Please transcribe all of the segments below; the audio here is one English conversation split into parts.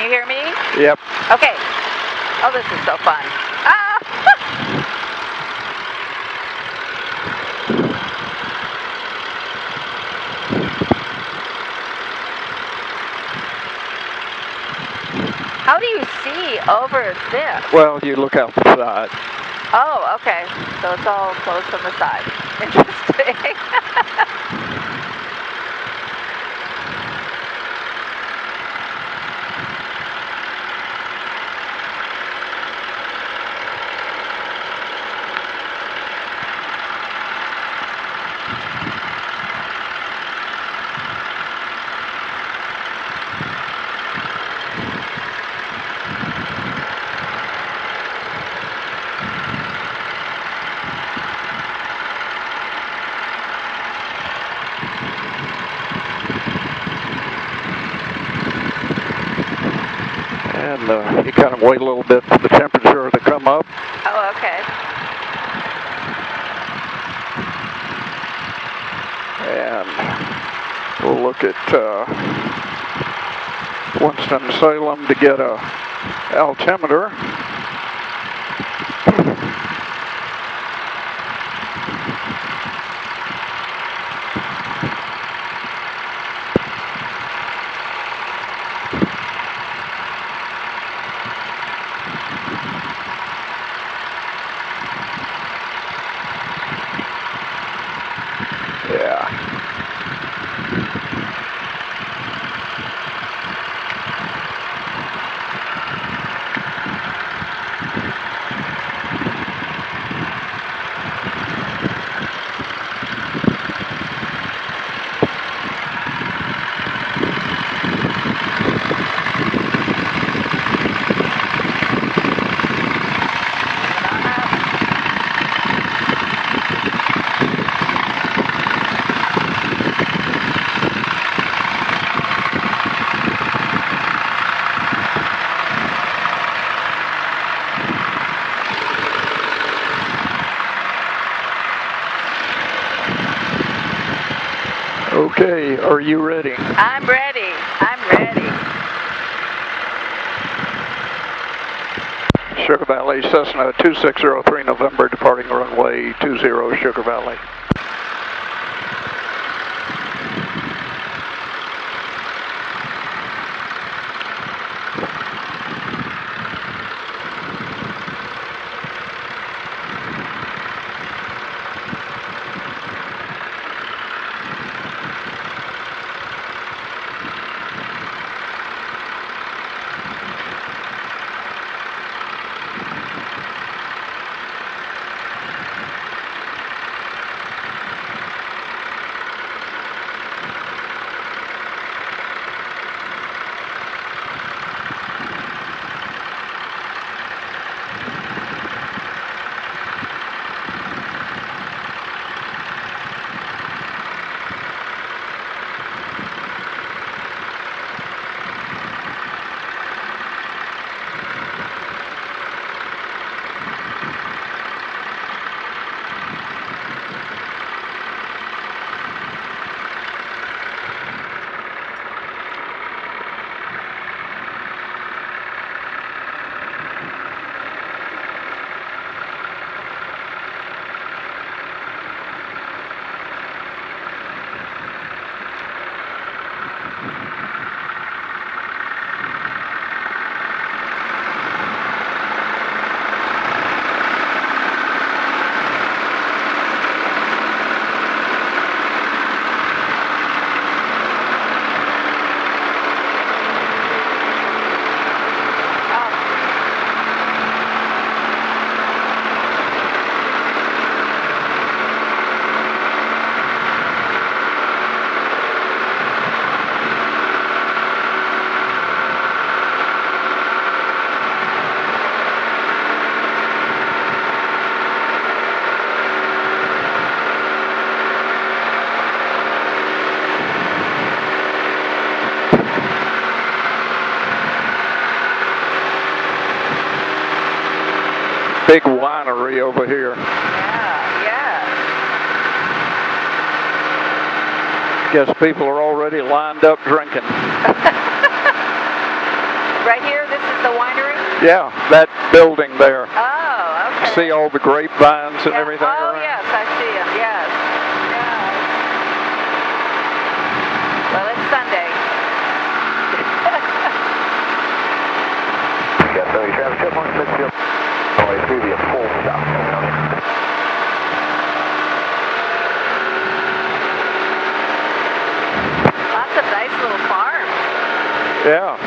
you hear me? Yep. Okay. Oh, this is so fun. Ah! How do you see over this? Well, you look out the side. Oh, okay. So it's all closed from the side. Interesting. And you kind of wait a little bit for the temperature to come up. Oh, okay. And we'll look at Winston-Salem to get a altimeter. Yeah. Okay, are you ready? I'm ready. I'm ready. Sugar Valley, Cessna 2603 November, departing runway 20 Sugar Valley. Big winery over here. Yeah. Guess people are already lined up drinking. Right here, this is the winery? Yeah, that building there. Oh, okay. See all the grapevines and everything Oh, around? yes, I see them, yes. Well, it's Sunday. Got 30 traffic, checkpoint, Smithfield. Only through the full stop. Lots of nice little farms. Yeah.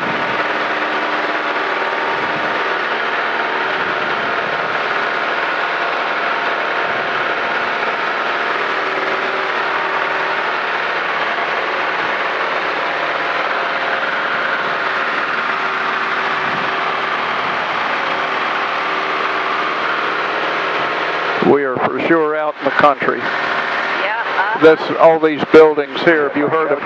We are for sure out in the country. Yeah. All these buildings here, have you heard of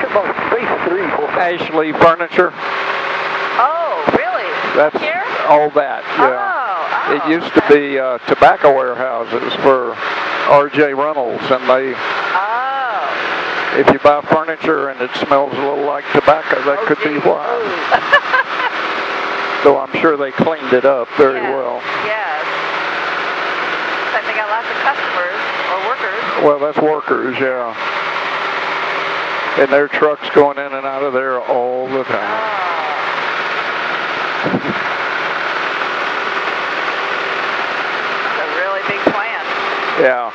Ashley Furniture? Oh, really? That's Here? all that, yeah. Oh, It used to be tobacco warehouses for R.J. Reynolds, and if you buy furniture and it smells a little like tobacco, that could be why. So I'm sure they cleaned it up very well. Yes. I think they got lots of customers or workers. Well, that's workers, yeah. And their trucks going in and out of there all the time. That's a really big plant. Yeah.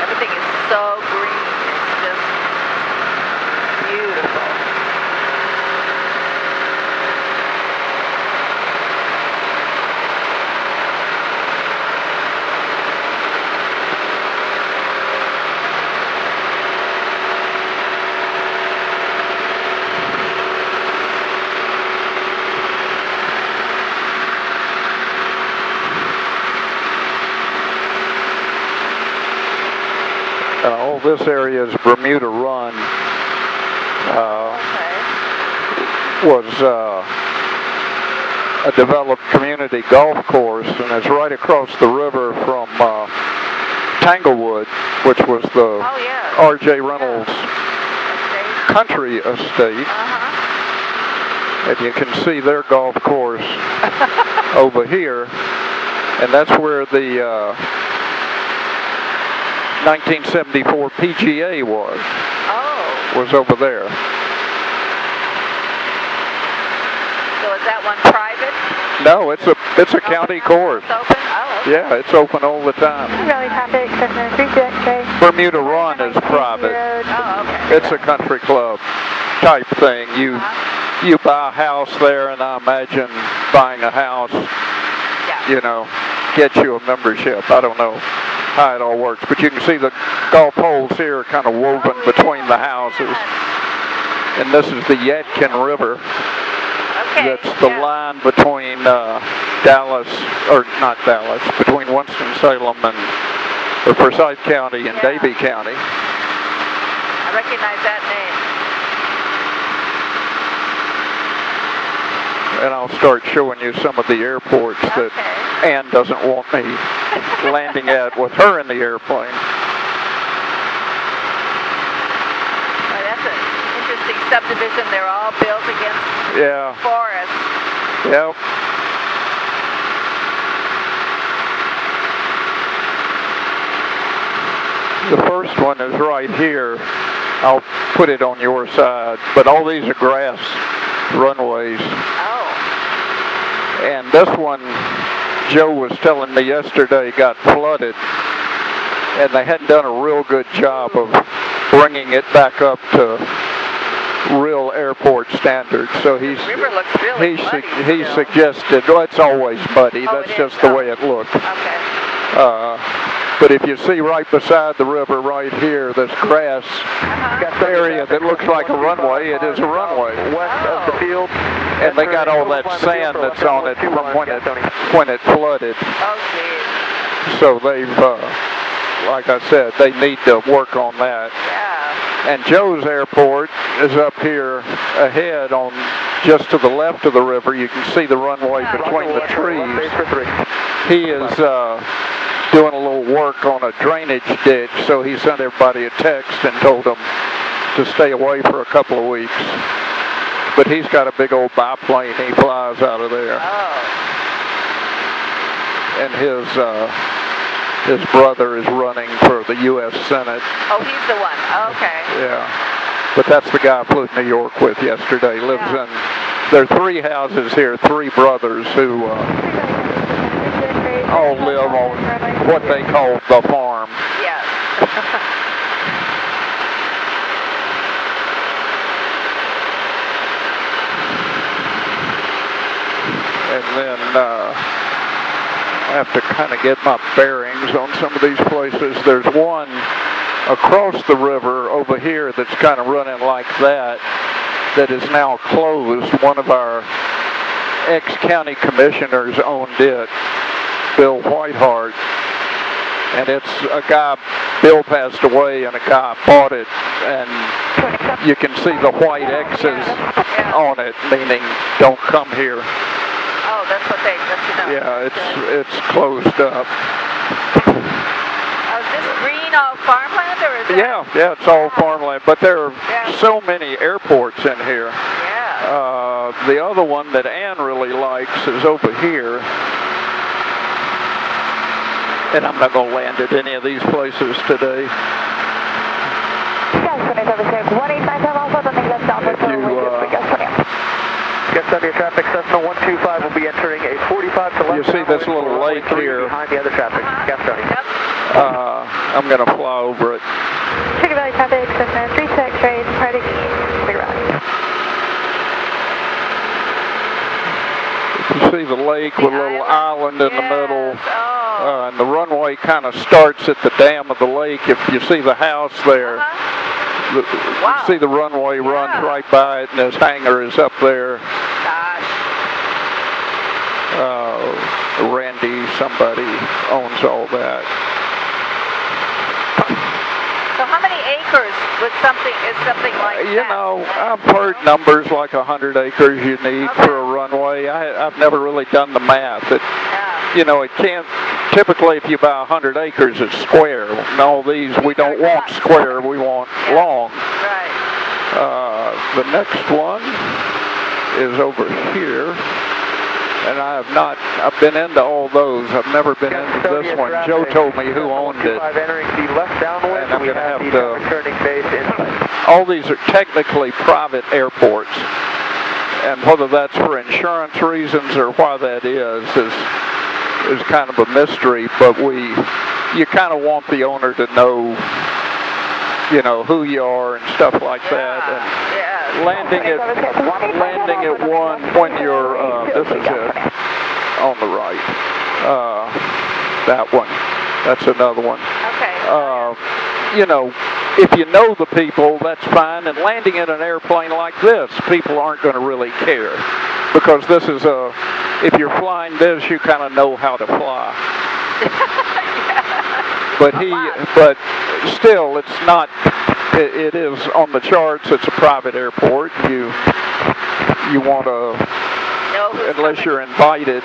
Everything is so green. It's just beautiful. All this area is Bermuda Run. Was a developed community golf course, and it's right across the river from Tanglewood, which was the R.J. Reynolds country estate. And you can see their golf course over here, and that's where the 1974 PGA was over there. So is that one private? No, it's a county course. It's open? Oh, okay. Yeah, it's open all the time. Rally traffic, Cessna 3JK. Bermuda Run is private. Oh, okay. It's a country club type thing. You buy a house there, and I imagine buying a house, you know, gets you a membership. I don't know how it all works, but you can see the golf holes here kind of woven between the houses. And this is the Yadkin River. That's the line between between Winston-Salem and Forsyth County and Davie County. I recognize that name. And I'll start showing you some of the airports that Ann doesn't want me landing at with her in the airplane. Well, that's an interesting subdivision. They're all built against forest. Yep. The first one is right here. I'll put it on your side, but all these are grass runways. And this one, Joe was telling me yesterday, got flooded, and they hadn't done a real good job of bringing it back up to real airport standards. So he suggested, well, it's always muddy. That's just the way it looks. But if you see right beside the river right here, this grass area that looks like a runway, it is a runway. West of the field. And they got all that sand that's on it from when it flooded. So they've, like I said, they need to work on that. And Joe's airport is up here ahead on just to the left of the river. You can see the runway between the trees. He is doing a little work on a drainage ditch, so he sent everybody a text and told them to stay away for a couple of weeks. But he's got a big old biplane. He flies out of there. Oh. And his brother is running for the U.S. Senate. Oh, he's the one. Okay. Yeah. But that's the guy I flew to New York with yesterday. Lives in, there are 3 houses here, 3 brothers who all live on what they call the farm. Yes. And then I have to kind of get my bearings on some of these places. There's one across the river over here that's kind of running like that is now closed. One of our ex-county commissioners owned it, Bill Whiteheart, and it's a guy, Bill passed away and a guy bought it, and you can see the white X's on it, meaning don't come here. Oh, that's what they, Yeah, it's closed up. Is this green all farmland, or is it? Yeah, it's all farmland, but there are so many airports in here. Yeah. The other one that Ann really likes is over here. And I'm not going to land at any of these places today. Guest on your traffic, Cessna 125 will be entering a 45 to left. You see this little lake here? Behind the other traffic. Guest on. Yep. I'm going to fly over it. Sugar Valley traffic, Cessna 36, trade, Party, Sugar Valley. You see the lake with a little island in the middle. Oh. And the runway kind of starts at the dam of the lake. If you see the house there, you see the runway runs right by it, and his hangar is up there. Gosh. Randy, somebody owns all that. So how many acres would something like that? You know, I've heard numbers like 100 acres you need for a runway. I've never really done the math. You know, it can't, typically if you buy 100 acres, it's square. And all these, we don't want square, we want long. Right. The next one is over here. And I've been into all those. I've never been into this one. Joe told me who owned it. And I'm going to have to, all these are technically private airports. And whether that's for insurance reasons or why that is kind of a mystery. But you kind of want the owner to know, you know, who you are and stuff like that. And landing at one when you're, this is it, on the right. That one. That's another one. Okay. You know, if you know the people, that's fine. And landing in an airplane like this, people aren't going to really care. Because this is if you're flying this, you kind of know how to fly. But still, it's not, it is on the charts, it's a private airport. You want to, unless you're invited.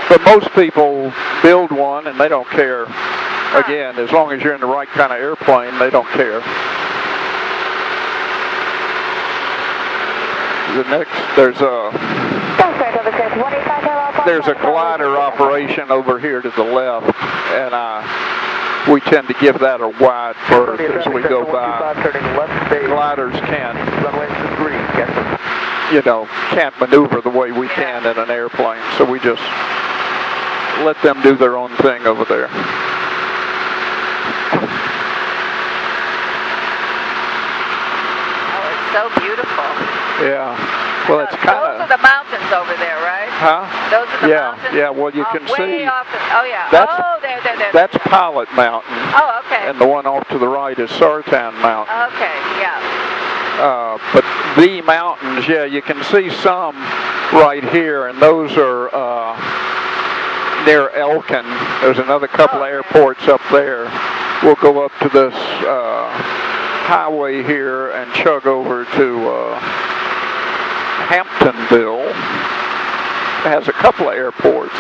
But most people build one and they don't care. Again, as long as you're in the right kind of airplane, they don't care. The next, there's a glider operation over here to the left, and we tend to give that a wide berth as we go by. Gliders can't maneuver the way we can in an airplane, so we just let them do their own thing over there. Oh, it's so beautiful. Yeah. Well, it's kind of. Those are the mountains over there, right? Huh? Those are the mountains? Yeah, well, you can see. There. That's Pilot Mountain. Oh, okay. And the one off to the right is Sartan Mountain. Okay, yeah. But the mountains, yeah, you can see some right here, and those are near Elkin. There's another couple of airports up there. We'll go up to this highway here and chug over to Hamptonville. It has a couple of airports.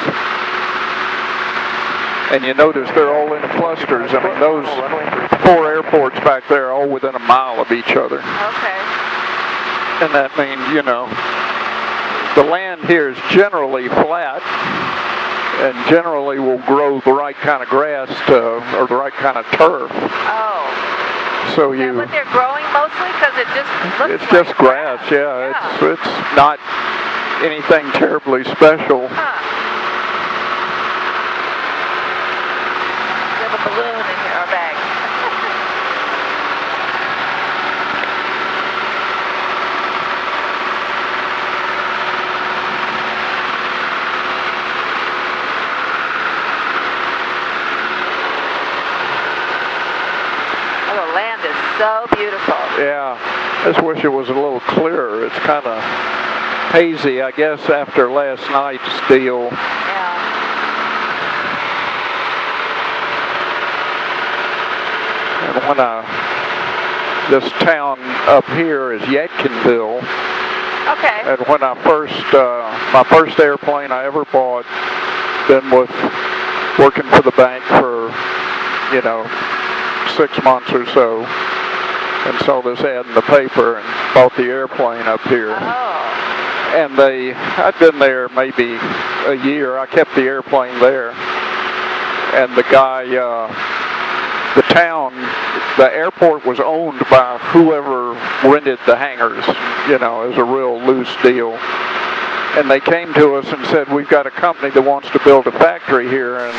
And you notice they're all in clusters. I mean, those 4 airports back there are all within a mile of each other. Okay. And that means, you know, the land here is generally flat and generally will grow the right kind of grass or the right kind of turf. Oh. So Is that what they're growing mostly? Because it just looks it's like just grass, yeah. It's not anything terribly special. Huh. We have a balloon in here, our bag. Oh, the land is so beautiful. Yeah, I just wish it was a little clearer. It's kind of hazy, I guess, after last night's deal. Yeah. And when this town up here is Yadkinville. Okay. And when I my first airplane I ever bought, been working for the bank for, you know, 6 months or so, and saw this ad in the paper and bought the airplane up here. Oh. And I'd been there maybe a year. I kept the airplane there. And the guy, the airport was owned by whoever rented the hangars, you know, it was a real loose deal. And they came to us and said, we've got a company that wants to build a factory here, and